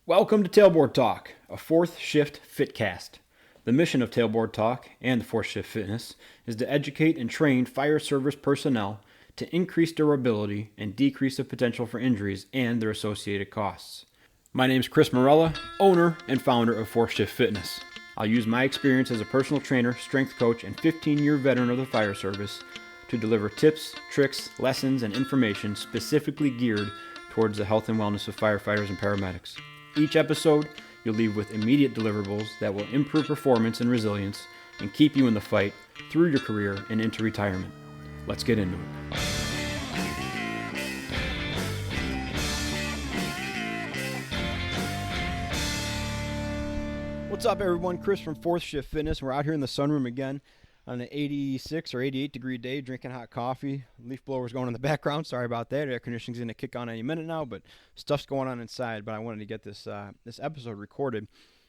Welcome to Tailboard Talk, a fourth shift fitcast. The mission of Tailboard Talk and the fourth shift fitness is to educate and train fire service personnel to increase durability and decrease the potential for injuries and their associated costs. My name is Chris Morella, owner and founder of Fourth Shift Fitness. I'll use my experience as a personal trainer, strength coach, and 15-year veteran of the fire service to deliver tips, tricks, lessons, and information specifically geared towards the health and wellness of firefighters and paramedics. Each episode, you'll leave with immediate deliverables that will improve performance and resilience and keep you in the fight through your career and into retirement. Let's get into it. What's up, everyone? Chris from Fourth Shift Fitness. We're out here in the sunroom again on an 86 or 88 degree day, drinking hot coffee. Leaf blowers going in the background. Sorry about that. Air conditioning's going to kick on any minute now, but stuff's going on inside. But I wanted to get this episode recorded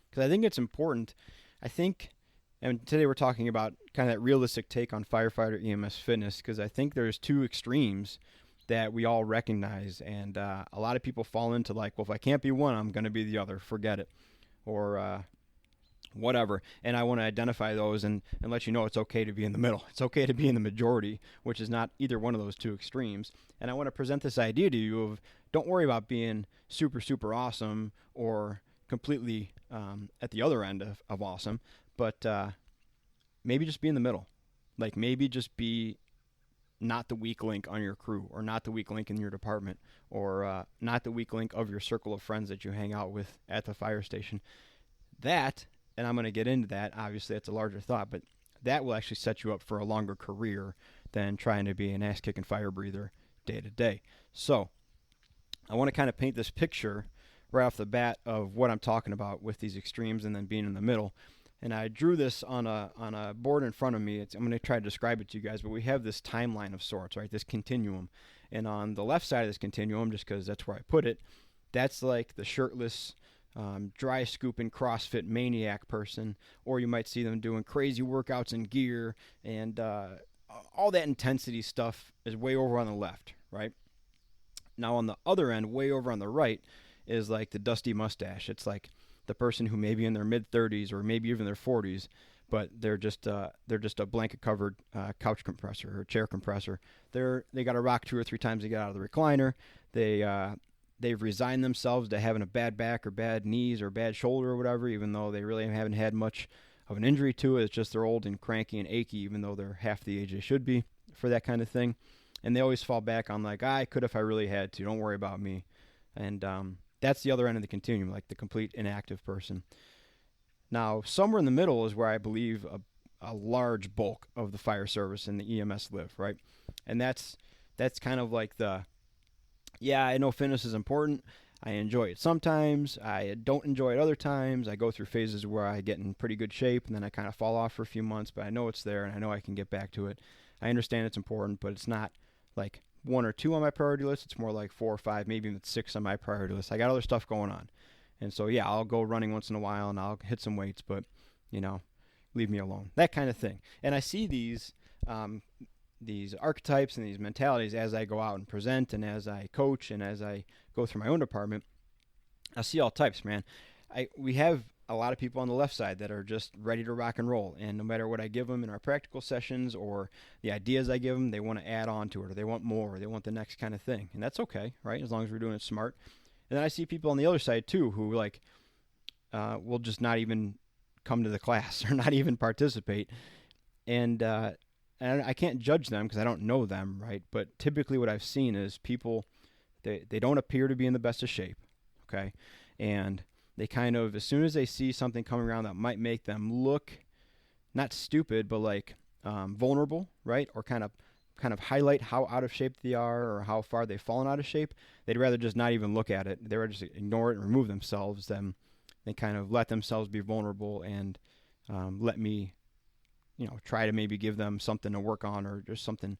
because I think it's important. And today we're talking about kind of that realistic take on firefighter EMS fitness, because I think there's two extremes that we all recognize, and a lot of people fall into like, well, if I can't be one, I'm going to be the other. Forget it, or whatever. And I want to identify those and let you know it's okay to be in the middle. It's okay to be in the majority, which is not either one of those two extremes. And I want to present this idea to you of don't worry about being super, super awesome or completely at the other end of awesome, but maybe just be in the middle. Like maybe just be not the weak link on your crew, or not the weak link in your department, or not the weak link of your circle of friends that you hang out with at the fire station. That, and I'm going to get into that, obviously that's a larger thought, but that will actually set you up for a longer career than trying to be an ass-kicking fire breather day to day. So I want to kind of paint this picture right off the bat of what I'm talking about with these extremes and then being in the middle. And I drew this on a board in front of me. I'm going to try to describe it to you guys, but we have this timeline of sorts, right? This continuum. And on the left side of this continuum, just because that's where I put it, that's like the shirtless, dry scooping CrossFit maniac person, or you might see them doing crazy workouts in gear, and all that intensity stuff is way over on the left, right? Now on the other end, way over on the right, is like the dusty mustache. It's like the person who may be in their mid-30s or maybe even their 40s, but they're just a blanket-covered couch compressor or chair compressor. They got to rock 2 or 3 times to get out of the recliner. They've resigned themselves to having a bad back or bad knees or bad shoulder or whatever, even though they really haven't had much of an injury to it. It's just they're old and cranky and achy, even though they're half the age they should be for that kind of thing. And they always fall back on like, I could if I really had to. Don't worry about me. And that's the other end of the continuum, like the complete inactive person. Now, somewhere in the middle is where I believe a large bulk of the fire service and the EMS live, right? And that's kind of like yeah, I know fitness is important. I enjoy it sometimes. I don't enjoy it other times. I go through phases where I get in pretty good shape and then I kind of fall off for a few months, but I know it's there and I know I can get back to it. I understand it's important, but it's not like 1 or 2 on my priority list. It's more like 4 or 5, maybe even 6 on my priority list. I got other stuff going on. And so, yeah, I'll go running once in a while and I'll hit some weights, but, leave me alone. That kind of thing. And I see these archetypes and these mentalities as I go out and present and as I coach and as I go through my own department. I see all types, man. We have a lot of people on the left side that are just ready to rock and roll, and no matter what I give them in our practical sessions or the ideas I give them, they want to add on to it, or they want more, or they want the next kind of thing, and that's okay, right, as long as we're doing it smart. And then I see people on the other side too who will just not even come to the class or not even participate, and I can't judge them because I don't know them, right? But typically what I've seen is people, they don't appear to be in the best of shape, okay? And they kind of, as soon as they see something coming around that might make them look, not stupid, but like vulnerable, right? Or kind of highlight how out of shape they are or how far they've fallen out of shape, they'd rather just not even look at it. They'd rather just ignore it and remove themselves than they kind of let themselves be vulnerable and let me try to maybe give them something to work on or just something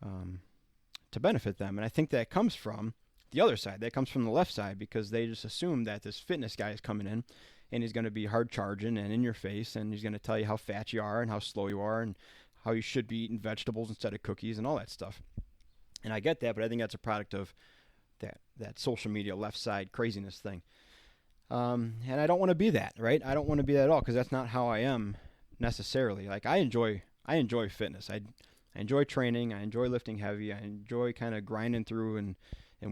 to benefit them. And I think that comes from the other side. That comes from the left side, because they just assume that this fitness guy is coming in and he's going to be hard charging and in your face, and he's going to tell you how fat you are and how slow you are and how you should be eating vegetables instead of cookies and all that stuff. And I get that, but I think that's a product of that social media left side craziness thing. And I don't want to be that, right? I don't want to be that at all because that's not how I am necessarily. Like I enjoy fitness. I enjoy training. I enjoy lifting heavy. I enjoy kind of grinding through and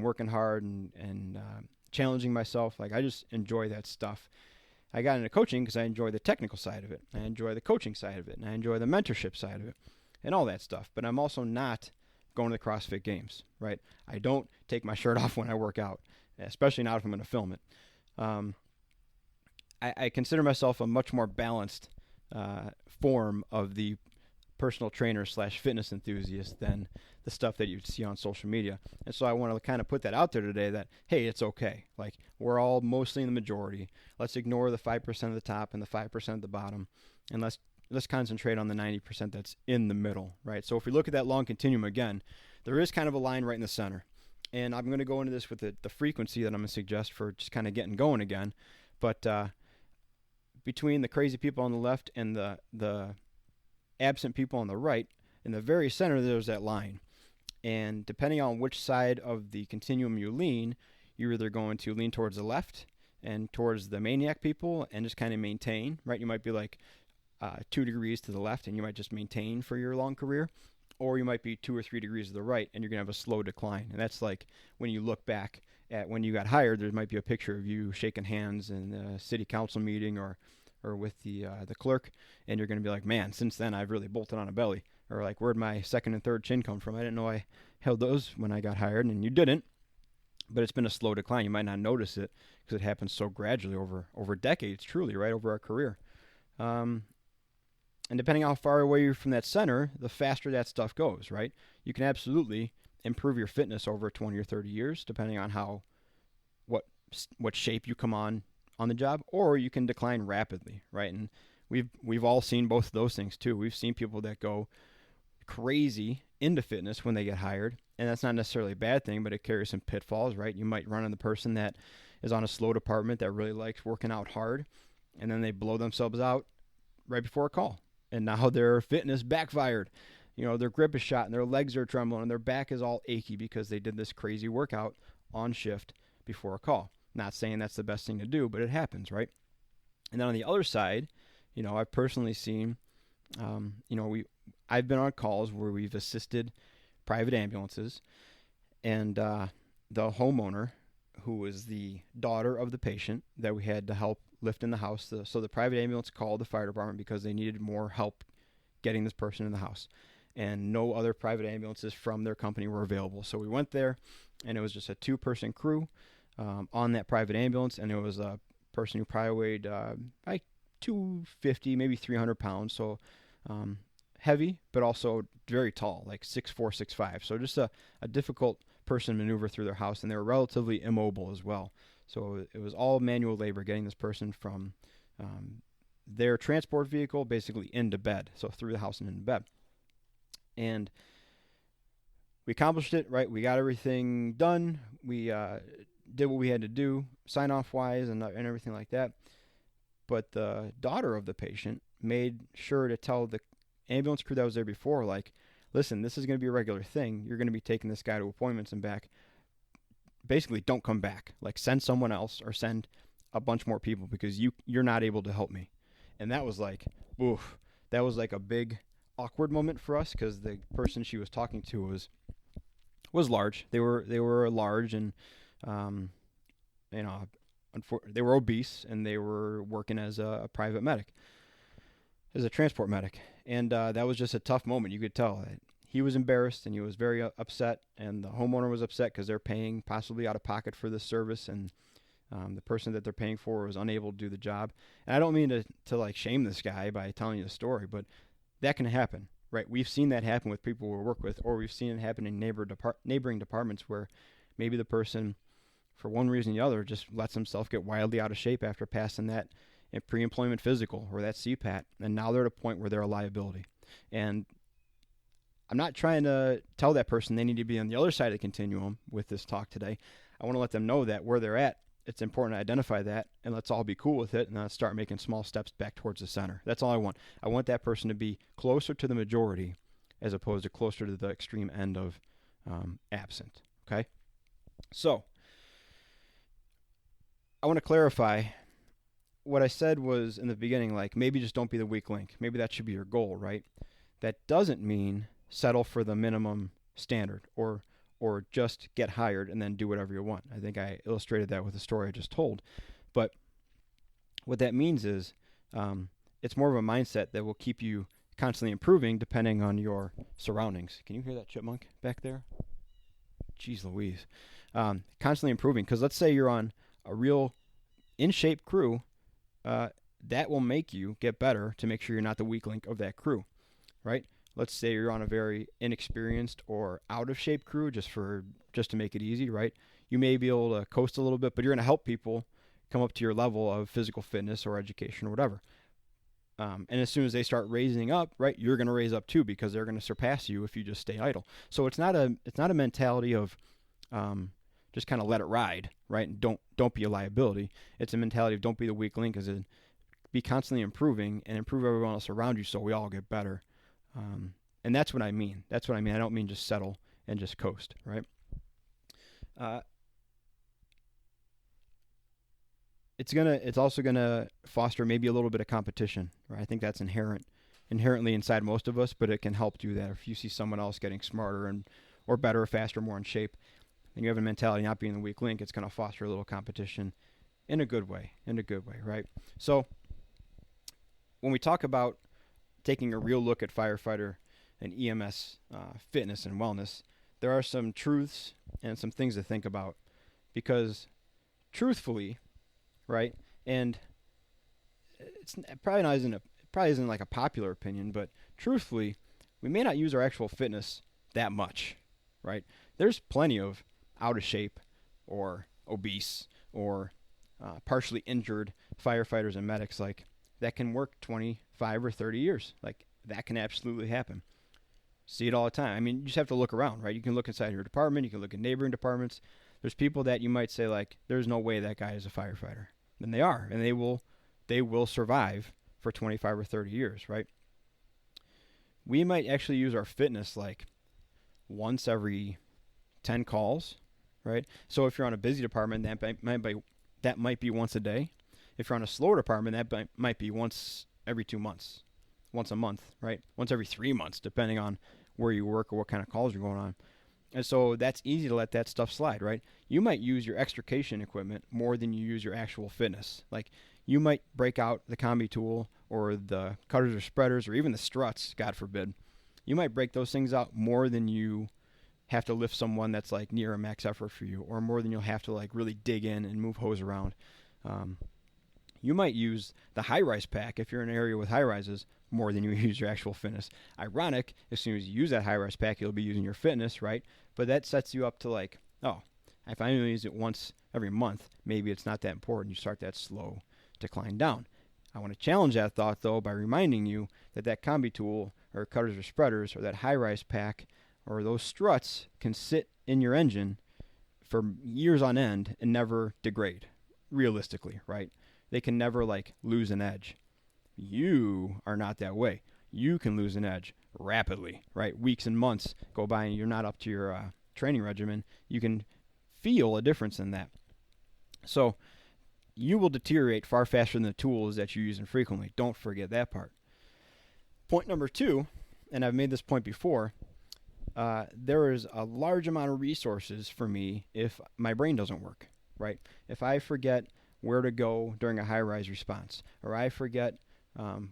working hard and challenging myself. Like I just enjoy that stuff. I got into coaching because I enjoy the technical side of it. I enjoy the coaching side of it, and I enjoy the mentorship side of it, and all that stuff. But I'm also not going to the CrossFit Games, right? I don't take my shirt off when I work out, especially not if I'm going to film it. Um, I consider myself a much more balanced form of the personal trainer slash fitness enthusiast than the stuff that you see on social media. And so I want to kind of put that out there today that, hey, it's okay. Like we're all mostly in the majority. Let's ignore the 5% of the top and the 5% of the bottom. And let's concentrate on the 90% that's in the middle, right? So if we look at that long continuum again, there is kind of a line right in the center. And I'm going to go into this with the frequency that I'm going to suggest for just kind of getting going again. But between the crazy people on the left and the absent people on the right, in the very center there's that line. And depending on which side of the continuum you lean, you're either going to lean towards the left and towards the maniac people and just kind of maintain, right? You might be like 2 degrees to the left and you might just maintain for your long career, or you might be 2 or 3 degrees to the right and you're going to have a slow decline. And that's like when you look back at when you got hired, there might be a picture of you shaking hands in a city council meeting or with the clerk, and you're going to be like, man, since then I've really bolted on a belly. Or like, where'd my second and third chin come from? I didn't know I held those when I got hired, and you didn't. But it's been a slow decline. You might not notice it because it happens so gradually over decades, truly, right, over our career. And depending on how far away you're from that center, the faster that stuff goes, right? You can absolutely improve your fitness over 20 or 30 years, depending on what shape you come on the job, or you can decline rapidly, right? And we've all seen both of those things too. We've seen people that go crazy into fitness when they get hired, and that's not necessarily a bad thing, but it carries some pitfalls, right? You might run into the person that is on a slow department that really likes working out hard, and then they blow themselves out right before a call, and now their fitness backfired. You know, their grip is shot and their legs are trembling and their back is all achy because they did this crazy workout on shift before a call. Not saying that's the best thing to do, but it happens, right? And then on the other side, you know, I've personally seen, I've been on calls where we've assisted private ambulances, and the homeowner, who was the daughter of the patient that we had to help lift in the house. So the private ambulance called the fire department because they needed more help getting this person in the house. And no other private ambulances from their company were available. So we went there, and it was just a 2-person crew on that private ambulance, and it was a person who probably weighed like 250, maybe 300 pounds. So heavy, but also very tall, like 6'4", 6'5". So just a difficult person to maneuver through their house, and they were relatively immobile as well. So it was all manual labor getting this person from their transport vehicle basically into bed, so through the house and into bed. And we accomplished it, right? We got everything done. We did what we had to do, sign-off wise and everything like that. But the daughter of the patient made sure to tell the ambulance crew that was there before, like, listen, this is going to be a regular thing. You're going to be taking this guy to appointments and back. Basically, don't come back. Like, send someone else or send a bunch more people because you're not able to help me. And that was like, oof. That was like a big awkward moment for us because the person she was talking to was large. They were large and they were obese, and they were working as a private medic, as a transport medic. And that was just a tough moment. You could tell that he was embarrassed and he was very upset, and the homeowner was upset because they're paying possibly out of pocket for this service, and the person that they're paying for was unable to do the job. And I don't mean to like shame this guy by telling you the story, but that can happen, right? We've seen that happen with people we work with, or we've seen it happen in neighboring departments where maybe the person, for one reason or the other, just lets himself get wildly out of shape after passing that pre-employment physical or that CPAT, and now they're at a point where they're a liability. And I'm not trying to tell that person they need to be on the other side of the continuum with this talk today. I want to let them know that where they're at, it's important to identify that, and let's all be cool with it, and let's start making small steps back towards the center. That's all I want. I want that person to be closer to the majority as opposed to closer to the extreme end of absent, okay? So I want to clarify what I said was in the beginning, like maybe just don't be the weak link. Maybe that should be your goal, right? That doesn't mean settle for the minimum standard or just get hired and then do whatever you want. I think I illustrated that with the story I just told. But what that means is it's more of a mindset that will keep you constantly improving depending on your surroundings. Can you hear that chipmunk back there? Jeez Louise. Constantly improving, because let's say you're on a real in-shape crew, that will make you get better to make sure you're not the weak link of that crew, right? Let's say you're on a very inexperienced or out-of-shape crew, just to make it easy, right? You may be able to coast a little bit, but you're going to help people come up to your level of physical fitness or education or whatever. And as soon as they start raising up, right, you're going to raise up too, because they're going to surpass you if you just stay idle. So it's not a mentality of just kind of let it ride, right, and don't be a liability. It's a mentality of don't be the weak link, as in be constantly improving and improve everyone else around you so we all get better. And that's what I mean. I don't mean just settle and just coast, right? It's also gonna foster maybe a little bit of competition, right? I think that's inherently inside most of us, but it can help do that. If you see someone else getting smarter or better, faster, more in shape, and you have a mentality not being the weak link, it's gonna foster a little competition in a good way, right? So when we talk about taking a real look at firefighter and EMS fitness and wellness, there are some truths and some things to think about, because truthfully, right, and it's probably isn't like a popular opinion, but truthfully, we may not use our actual fitness that much, right? There's plenty of out of shape or obese or partially injured firefighters and medics like that can work 25 or 30 years. Like that can absolutely happen. See it all the time. I mean, you just have to look around, right? You can look inside your department. You can look at neighboring departments. There's people that you might say like, there's no way that guy is a firefighter. And they are, and they will survive for 25 or 30 years, right? We might actually use our fitness like once every 10 calls, right? So if you're on a busy department, that might be once a day. If you're on a slower department, that might be once every 2 months, once a month, right? Once every 3 months, depending on where you work or what kind of calls you're going on. And so that's easy to let that stuff slide, right? You might use your extrication equipment more than you use your actual fitness. Like you might break out the combi tool or the cutters or spreaders or even the struts, God forbid. You might break those things out more than you have to lift someone that's like near a max effort for you, or more than you'll have to like really dig in and move hose around. You might use the high-rise pack if you're in an area with high-rises more than you use your actual fitness. Ironic, as soon as you use that high-rise pack, you'll be using your fitness, right? But that sets you up to like, oh, if I only use it once every month, maybe it's not that important. You start that slow decline down. I want to challenge that thought, though, by reminding you that combi tool or cutters or spreaders or that high-rise pack or those struts can sit in your engine for years on end and never degrade, realistically, right? They can never like lose an edge. You are not that way. You can lose an edge rapidly, right? Weeks and months go by and you're not up to your training regimen. You can feel a difference in that. So you will deteriorate far faster than the tools that you're using frequently. Don't forget that part. Point number 2, and I've made this point before, there is a large amount of resources for me if my brain doesn't work, right? If I forget where to go during a high-rise response, or I forget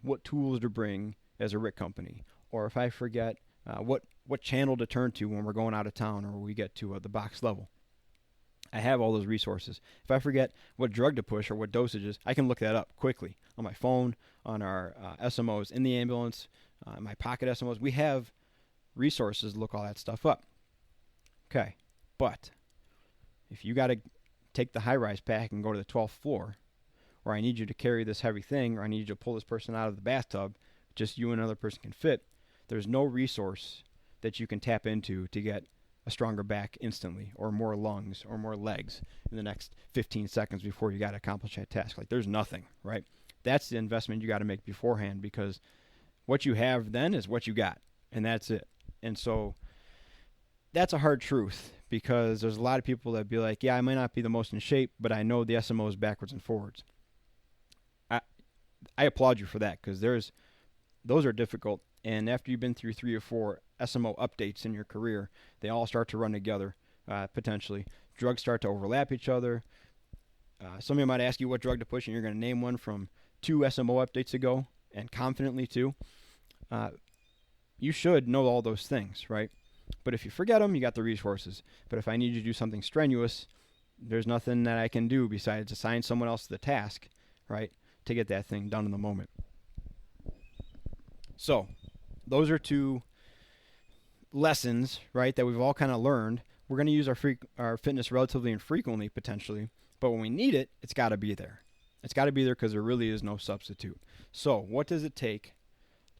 what tools to bring as a RIC company, or if I forget what channel to turn to when we're going out of town or we get to the box level. I have all those resources. If I forget what drug to push or what dosages, I can look that up quickly on my phone, on our SMOs in the ambulance, my pocket SMOs. We have resources to look all that stuff up. Okay, but if you got to take the high-rise pack and go to the 12th floor, or I need you to carry this heavy thing, or I need you to pull this person out of the bathtub, just you and another person can fit, there's no resource that you can tap into to get a stronger back instantly, or more lungs, or more legs in the next 15 seconds before you got to accomplish that task. Like, there's nothing, right? That's the investment you got to make beforehand, because what you have then is what you got, and that's it. And so that's a hard truth, because there's a lot of people that be like, yeah, I might not be the most in shape, but I know the SMOs backwards and forwards. I applaud you for that, because those are difficult. And after you've been through 3 or 4 SMO updates in your career, they all start to run together, potentially. Drugs start to overlap each other. Somebody might ask you what drug to push, and you're going to name one from 2 SMO updates ago, and confidently too. You should know all those things, right? But if you forget them, you got the resources. But if I need you to do something strenuous, there's nothing that I can do besides assign someone else the task, right, to get that thing done in the moment. So those are 2 lessons, right, that we've all kind of learned. We're going to use our fitness relatively infrequently, potentially, but when we need it, it's got to be there. It's got to be there because there really is no substitute. So what does it take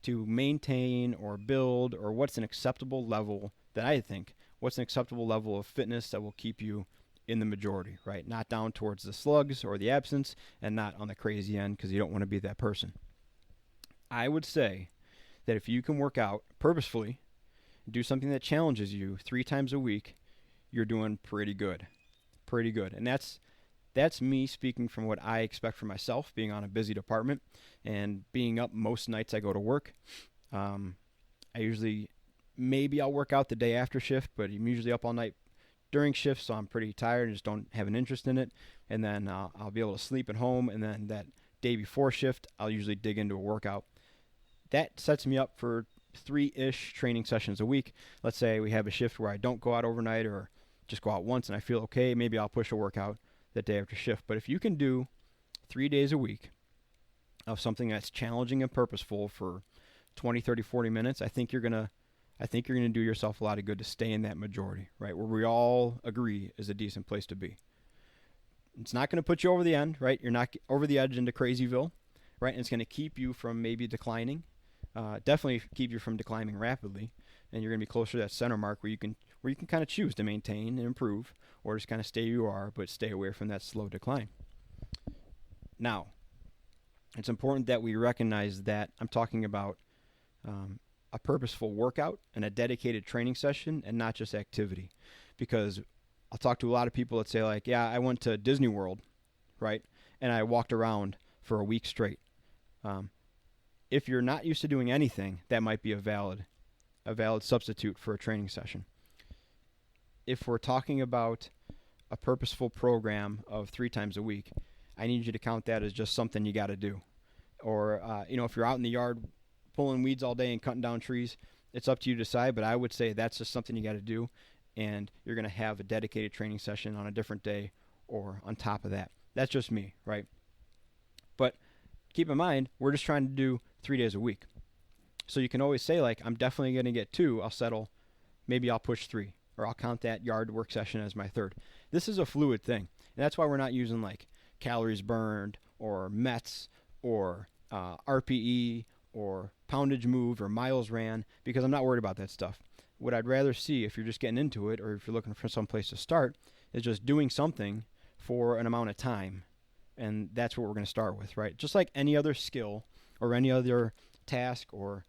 to maintain or build, or what's an acceptable level that I think, what's an acceptable level of fitness that will keep you in the majority, right? Not down towards the slugs or the absence, and not on the crazy end, because you don't want to be that person. I would say that if you can work out purposefully, do something that challenges you 3 times a week, you're doing pretty good. Pretty good. And that's me speaking from what I expect for myself, being on a busy department and being up most nights I go to work. Maybe I'll work out the day after shift, but I'm usually up all night during shift, so I'm pretty tired and just don't have an interest in it. And then I'll be able to sleep at home, and then that day before shift, I'll usually dig into a workout. That sets me up for 3-ish training sessions a week. Let's say we have a shift where I don't go out overnight, or just go out once and I feel okay, maybe I'll push a workout that day after shift. But if you can do 3 days a week of something that's challenging and purposeful for 20, 30, 40 minutes, I think you're going to do yourself a lot of good to stay in that majority, right? Where we all agree is a decent place to be. It's not going to put you over the end, right? You're not over the edge into crazyville, right? And it's going to keep you from maybe declining. Definitely keep you from declining rapidly, and you're going to be closer to that center mark where you can kind of choose to maintain and improve, or just kind of stay where you are, but stay away from that slow decline. Now, it's important that we recognize that I'm talking about a purposeful workout and a dedicated training session, and not just activity. Because I'll talk to a lot of people that say, like, yeah, I went to Disney World, right, and I walked around for a week straight. If you're not used to doing anything, that might be a valid substitute for a training session. If we're talking about a purposeful program of 3 times a week, I need you to count that as just something you got to do. Or, if you're out in the yard pulling weeds all day and cutting down trees, it's up to you to decide, but I would say that's just something you got to do, and you're going to have a dedicated training session on a different day or on top of that. That's just me, right? But keep in mind, we're just trying to do 3 days a week. So you can always say, like, I'm definitely going to get 2. I'll settle. Maybe I'll push 3, or I'll count that yard work session as my 3rd. This is a fluid thing. And that's why we're not using, like, calories burned or METs or RPE or poundage moved or miles ran, because I'm not worried about that stuff. What I'd rather see, if you're just getting into it or if you're looking for some place to start, is just doing something for an amount of time. And that's what we're going to start with, right? Just like any other skill or any other task or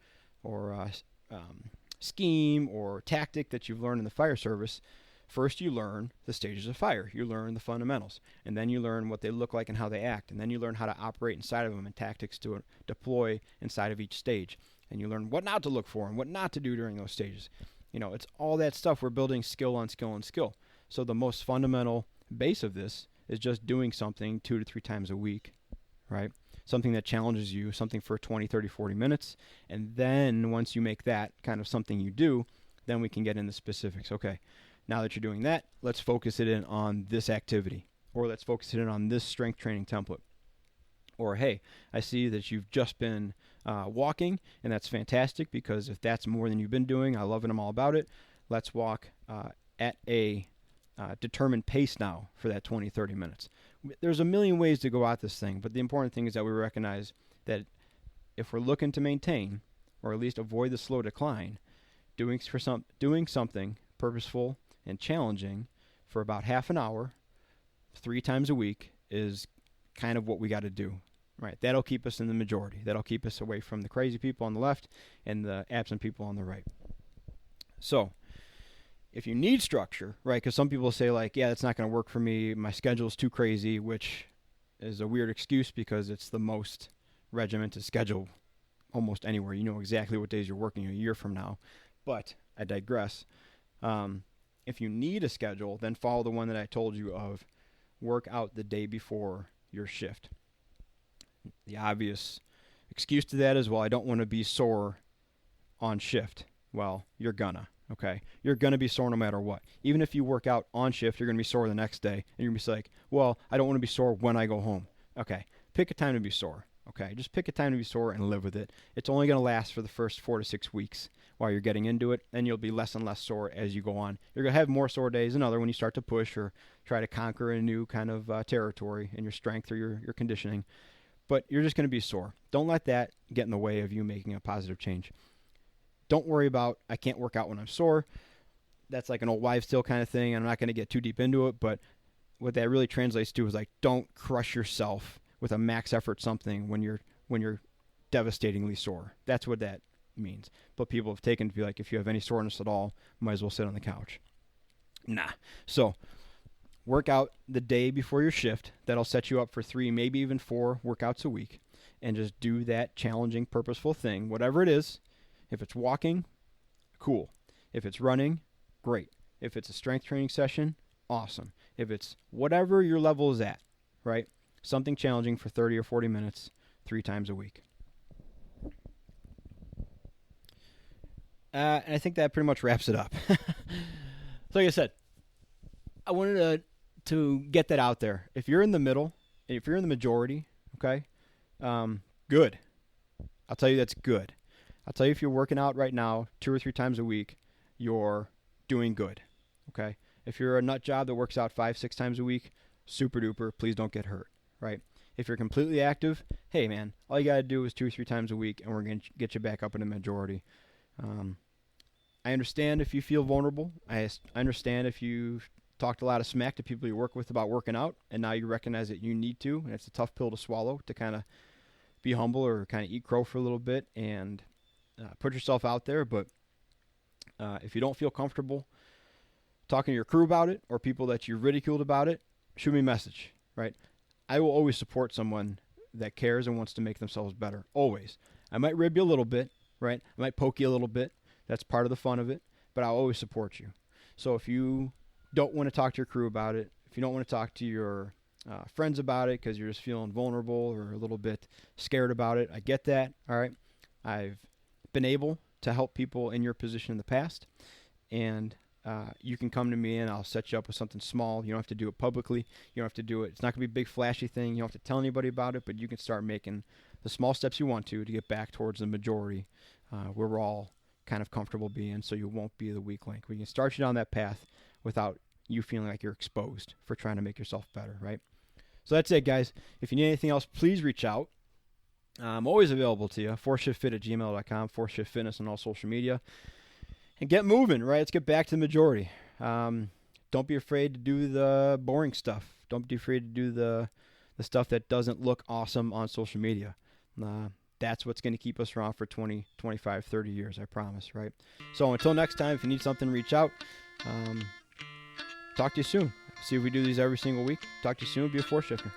scheme or tactic that you've learned in the fire service, first you learn the stages of fire. You learn the fundamentals. And then you learn what they look like and how they act. And then you learn how to operate inside of them and tactics to deploy inside of each stage. And you learn what not to look for and what not to do during those stages. It's all that stuff. We're building skill on skill on skill. So the most fundamental base of this is just doing something 2 to 3 times a week, right? Something that challenges you, something for 20, 30, 40 minutes. And then once you make that kind of something you do, then we can get into specifics. Okay, now that you're doing that, let's focus it in on this activity, or let's focus it in on this strength training template. Or, hey, I see that you've just been walking, and that's fantastic, because if that's more than you've been doing, I love it, I'm all about it. Let's walk at a determined pace now for that 20, 30 minutes. There's a million ways to go at this thing, but the important thing is that we recognize that if we're looking to maintain, or at least avoid the slow decline, doing something purposeful and challenging for about half an hour, 3 times a week, is kind of what we got to do. Right, that'll keep us in the majority. That'll keep us away from the crazy people on the left and the absent people on the right. So, If you need structure, right, because some people say like, yeah, that's not going to work for me. My schedule's too crazy, which is a weird excuse because it's the most regimented schedule almost anywhere. You know exactly what days you're working a year from now. But I digress. If you need a schedule, then follow the one that I told you of work out the day before your shift. The obvious excuse to that is, well, I don't want to be sore on shift. Well, you're gonna, okay? You're gonna be sore no matter what. Even if you work out on shift, you're gonna be sore the next day, and you're gonna be like, well, I don't want to be sore when I go home. Okay, pick a time to be sore. Okay, just pick a time to be sore and live with it. It's only gonna last for the first 4 to 6 weeks while you're getting into it, and you'll be less and less sore as you go on. You're gonna have more sore days than other when you start to push or try to conquer a new kind of territory in your strength or your conditioning. But you're just going to be sore. Don't let that get in the way of you making a positive change. Don't worry about, I can't work out when I'm sore. That's like an old wives' tale kind of thing. I'm not going to get too deep into it, but what that really translates to is like, don't crush yourself with a max effort something when you're devastatingly sore. That's what that means. But people have taken to be like, if you have any soreness at all, might as well sit on the couch. Nah. So work out the day before your shift. That'll set you up for 3, maybe even 4 workouts a week. And just do that challenging, purposeful thing, whatever it is. If it's walking, cool. If it's running, great. If it's a strength training session, awesome. If it's whatever your level is at, right? Something challenging for 30 or 40 minutes, 3 times a week. And I think that pretty much wraps it up. So like I said, I wanted to get that out there. If you're in the middle, and if you're in the majority, okay, good. I'll tell you that's good. I'll tell you if you're working out right now 2 or 3 times a week, you're doing good, okay? If you're a nut job that works out 5, 6 times a week, super duper, please don't get hurt, right? If you're completely active, hey man, all you got to do is 2 or 3 times a week and we're going to get you back up in the majority. I understand if you feel vulnerable. I understand if you've talked a lot of smack to people you work with about working out, and now you recognize that you need to, and it's a tough pill to swallow to kind of be humble or kind of eat crow for a little bit and put yourself out there. But if you don't feel comfortable talking to your crew about it or people that you ridiculed about it, shoot me a message, right? I will always support someone that cares and wants to make themselves better, always. I might rib you a little bit, right? I might poke you a little bit. That's part of the fun of it, but I'll always support you. So if you don't want to talk to your crew about it, if you don't want to talk to your friends about it because you're just feeling vulnerable or a little bit scared about it, I get that, all right? I've been able to help people in your position in the past, and you can come to me and I'll set you up with something small. You don't have to do it publicly. You don't have to do it. It's not going to be a big flashy thing. You don't have to tell anybody about it, but you can start making the small steps you want to get back towards the majority where we're all kind of comfortable being, so you won't be the weak link. We can start you down that path without you feeling like you're exposed for trying to make yourself better, right? So that's it, guys. If you need anything else, please reach out. I'm always available to you. 4shiftfit@gmail.com, 4shiftfitness on all social media. And get moving, right? Let's get back to the majority. Don't be afraid to do the boring stuff. Don't be afraid to do the stuff that doesn't look awesome on social media. That's what's going to keep us around for 20, 25, 30 years, I promise, right? So until next time, if you need something, reach out. Talk to you soon. See if we do these every single week. Talk to you soon. Be a 4-shifter.